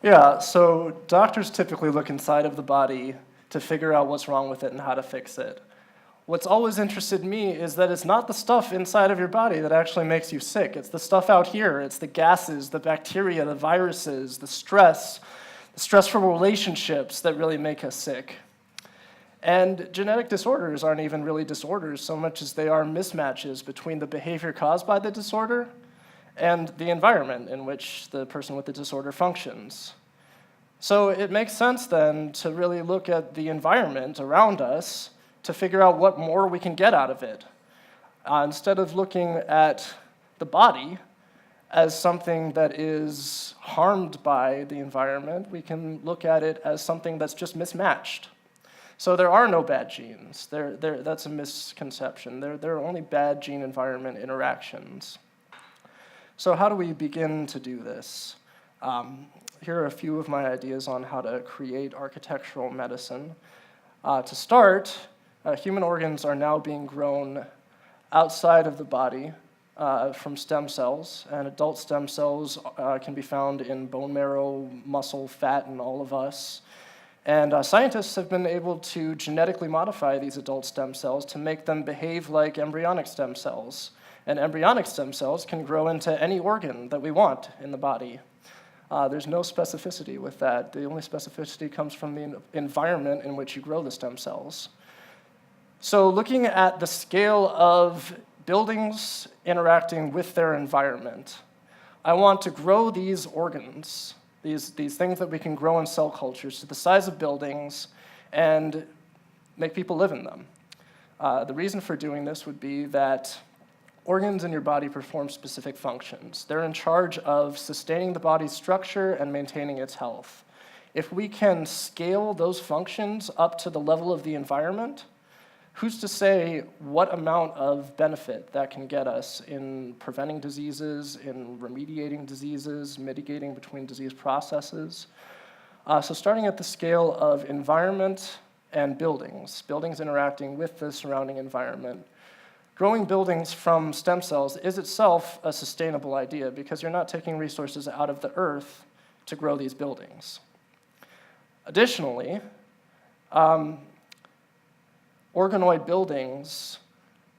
Yeah, so doctors typically look inside of the body to figure out what's wrong with it and how to fix it. What's always interested me is that it's not the stuff inside of your body that actually makes you sick. It's the stuff out here. It's the gases, the bacteria, the viruses, the stressful relationships that really make us sick. And genetic disorders aren't even really disorders so much as they are mismatches between the behavior caused by the disorder and the environment in which the person with the disorder functions. So it makes sense then to really look at the environment around us to figure out what more we can get out of it. Instead of looking at the body as something that is harmed by the environment, we can look at it as something that's just mismatched. So there are no bad genes. That's a misconception. There are only bad gene-environment interactions. So how do we begin to do this? Here are a few of my ideas on how to create architectural medicine. To start, human organs are now being grown outside of the body from stem cells, and adult stem cells can be found in bone marrow, muscle, fat in all of us. And scientists have been able to genetically modify these adult stem cells to make them behave like embryonic stem cells. And embryonic stem cells can grow into any organ that we want in the body. There's no specificity with that. The only specificity comes from the environment in which you grow the stem cells. So looking at the scale of buildings interacting with their environment, I want to grow these organs, these things that we can grow in cell cultures, to the size of buildings and make people live in them. The reason for doing this would be that organs in your body perform specific functions. They're in charge of sustaining the body's structure and maintaining its health. If we can scale those functions up to the level of the environment, who's to say what amount of benefit that can get us in preventing diseases, in remediating diseases, mitigating between disease processes? So starting at the scale of environment and buildings interacting with the surrounding environment, growing buildings from stem cells is itself a sustainable idea because you're not taking resources out of the earth to grow these buildings. Additionally, organoid buildings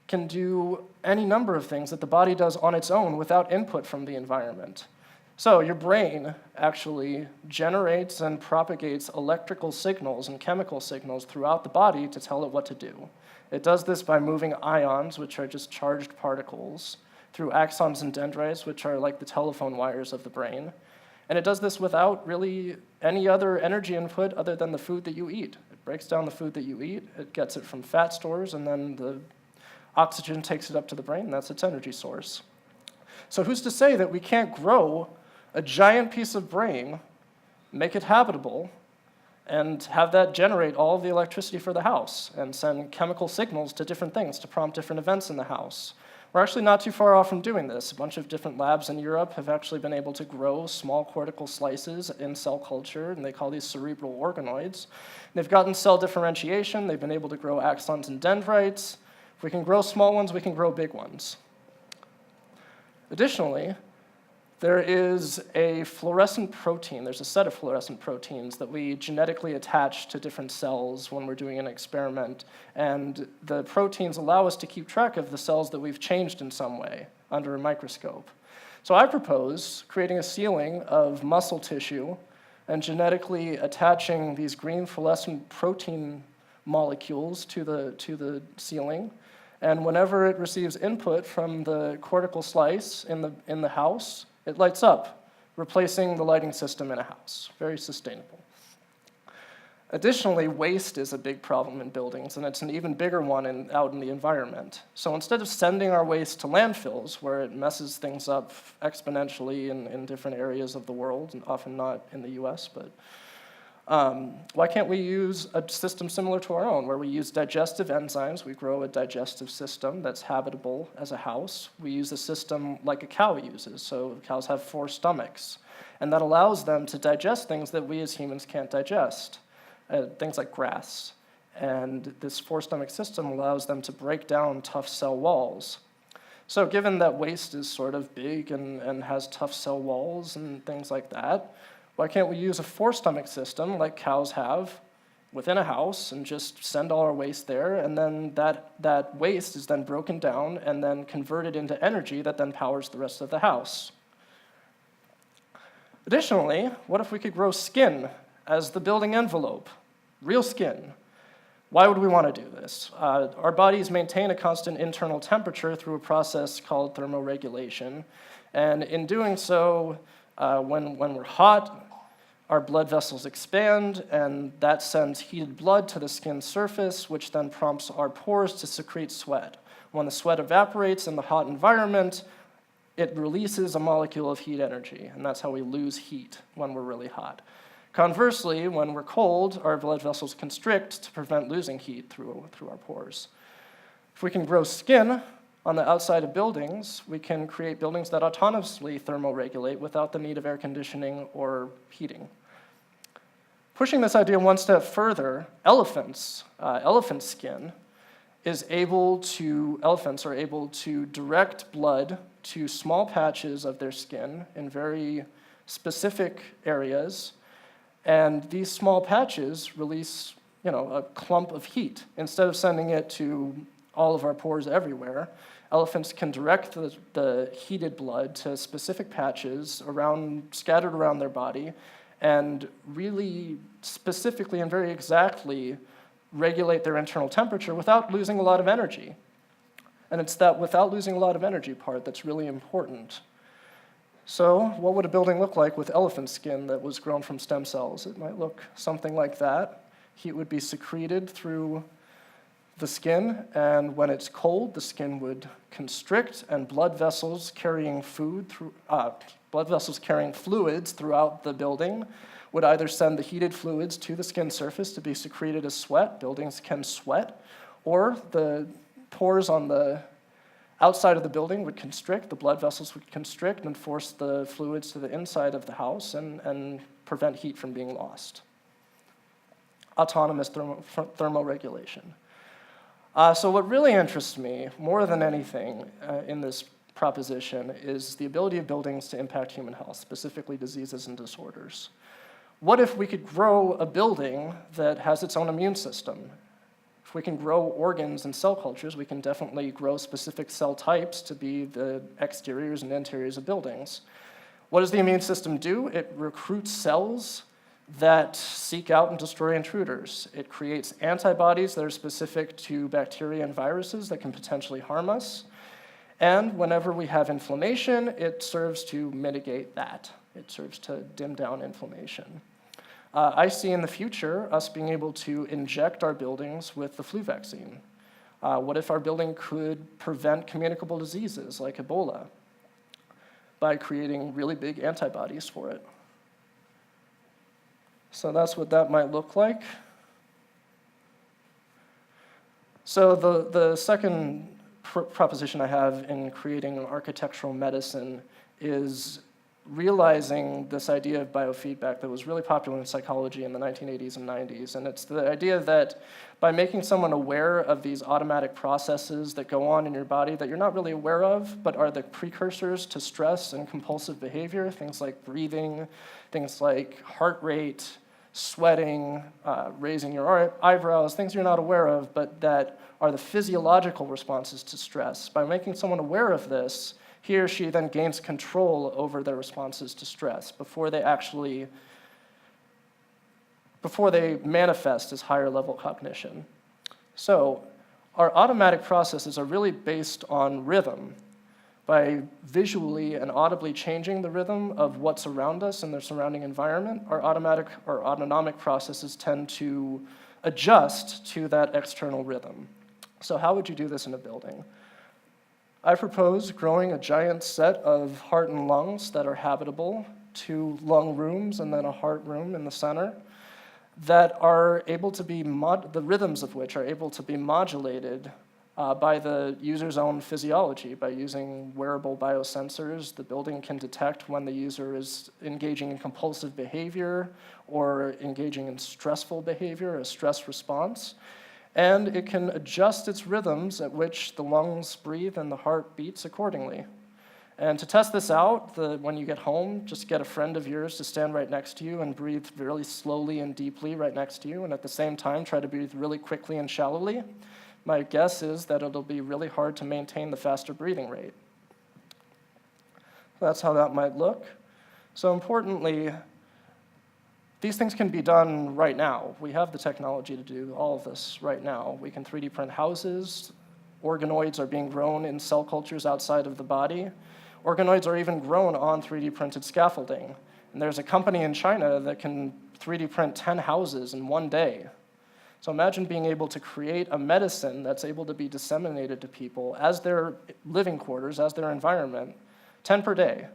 can do any number of things that the body does on its own without input from the environment. So your brain actually generates and propagates electrical signals and chemical signals throughout the body to tell it what to do. It does this by moving ions, which are just charged particles, through axons and dendrites, which are like the telephone wires of the brain. And it does this without really any other energy input other than the food that you eat. It breaks down the food that you eat, it gets it from fat stores, and then the oxygen takes it up to the brain, and that's its energy source. So who's to say that we can't grow a giant piece of brain, make it habitable, and have that generate all of the electricity for the house and send chemical signals to different things to prompt different events in the house? We're actually not too far off from doing this. A bunch of different labs in Europe have actually been able to grow small cortical slices in cell culture, and they call these cerebral organoids. They've gotten cell differentiation. They've been able to grow axons and dendrites. If we can grow small ones, we can grow big ones. Additionally, there is a fluorescent protein. There's a set of fluorescent proteins that we genetically attach to different cells when we're doing an experiment. And the proteins allow us to keep track of the cells that we've changed in some way under a microscope. So I propose creating a ceiling of muscle tissue and genetically attaching these green fluorescent protein molecules to the ceiling. And whenever it receives input from the cortical slice in the house, it lights up, replacing the lighting system in a house. Very sustainable. Additionally, waste is a big problem in buildings, and it's an even bigger one out in the environment. So instead of sending our waste to landfills, where it messes things up exponentially in different areas of the world, and often not in the US, but why can't we use a system similar to our own, where we use digestive enzymes? We grow a digestive system that's habitable as a house. We use a system like a cow uses. So cows have 4 stomachs, and that allows them to digest things that we as humans can't digest, things like grass. And this 4-stomach system allows them to break down tough cell walls. So given that waste is sort of big and has tough cell walls and things like that, Why can't we use a four-stomach system like cows have within a house and just send all our waste there, and then that waste is then broken down and then converted into energy that then powers the rest of the house? Additionally, what if we could grow skin as the building envelope? Real skin. Why would we want to do this? Our bodies maintain a constant internal temperature through a process called thermoregulation, and in doing so, when we're hot, our blood vessels expand, and that sends heated blood to the skin's surface, which then prompts our pores to secrete sweat. When the sweat evaporates in the hot environment, it releases a molecule of heat energy, and that's how we lose heat when we're really hot. Conversely, when we're cold, our blood vessels constrict to prevent losing heat through our pores. If we can grow skin on the outside of buildings, we can create buildings that autonomously thermoregulate without the need of air conditioning or heating. Pushing this idea one step further, elephant skin elephants are able to direct blood to small patches of their skin in very specific areas, and these small patches release, a clump of heat. Instead of sending it to all of our pores everywhere, elephants can direct the heated blood to specific patches scattered around their body, and really specifically and very exactly regulate their internal temperature without losing a lot of energy. And it's that without losing a lot of energy part that's really important. So what would a building look like with elephant skin that was grown from stem cells? It might look something like that. Heat would be secreted through the skin, and when it's cold, the skin would constrict, and blood vessels carrying fluids throughout the building would either send the heated fluids to the skin surface to be secreted as sweat. Buildings can sweat, or the pores on the outside of the building would constrict, the blood vessels would constrict and force the fluids to the inside of the house and prevent heat from being lost. Autonomous thermoregulation. So what really interests me, more than anything in this proposition, is the ability of buildings to impact human health, specifically diseases and disorders. What if we could grow a building that has its own immune system? If we can grow organs and cell cultures, we can definitely grow specific cell types to be the exteriors and interiors of buildings. What does the immune system do? It recruits cells that seek out and destroy intruders. It creates antibodies that are specific to bacteria and viruses that can potentially harm us. And whenever we have inflammation, it serves to mitigate that. It serves to dim down inflammation. I see in the future us being able to inject our buildings with the flu vaccine. What if our building could prevent communicable diseases like Ebola by creating really big antibodies for it? So that's what that might look like. So the second proposition I have in creating architectural medicine is realizing this idea of biofeedback that was really popular in psychology in the 1980s and 90s. And it's the idea that by making someone aware of these automatic processes that go on in your body that you're not really aware of, but are the precursors to stress and compulsive behavior, things like breathing, things like heart rate, sweating, raising your eyebrows, things you're not aware of, but that are the physiological responses to stress. By making someone aware of this, he or she then gains control over their responses to stress before they manifest as higher level cognition. So our automatic processes are really based on rhythm. By visually and audibly changing the rhythm of what's around us in the surrounding environment, our autonomic processes tend to adjust to that external rhythm. So how would you do this in a building? I propose growing a giant set of heart and lungs that are habitable, 2 lung rooms and then a heart room in the center, that are able to be, the rhythms of which are able to be modulated by the user's own physiology. By using wearable biosensors, the building can detect when the user is engaging in compulsive behavior or engaging in stressful behavior, a stress response. And it can adjust its rhythms at which the lungs breathe and the heart beats accordingly. And to test this out, when you get home, just get a friend of yours to stand right next to you and breathe really slowly and deeply right next to you, and at the same time, try to breathe really quickly and shallowly. My guess is that it'll be really hard to maintain the faster breathing rate. That's how that might look. So importantly, these things can be done right now. We have the technology to do all of this right now. We can 3D print houses. Organoids are being grown in cell cultures outside of the body. Organoids are even grown on 3D printed scaffolding. And there's a company in China that can 3D print 10 houses in one day. So imagine being able to create a medicine that's able to be disseminated to people as their living quarters, as their environment, 10 per day.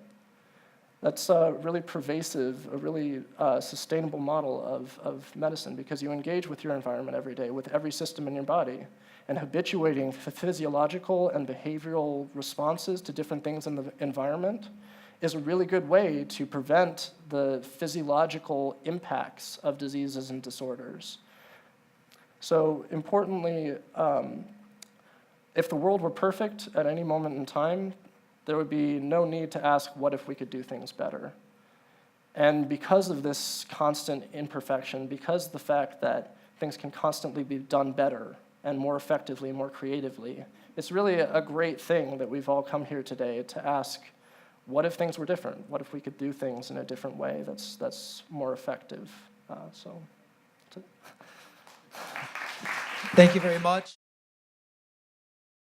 That's a really pervasive, a really sustainable model of medicine, because you engage with your environment every day, with every system in your body. And habituating physiological and behavioral responses to different things in the environment is a really good way to prevent the physiological impacts of diseases and disorders. So importantly, if the world were perfect at any moment in time, there would be no need to ask, what if we could do things better? And because of this constant imperfection, because of the fact that things can constantly be done better and more effectively, more creatively, it's really a great thing that we've all come here today to ask, what if things were different? What if we could do things in a different way that's more effective? Thank you very much.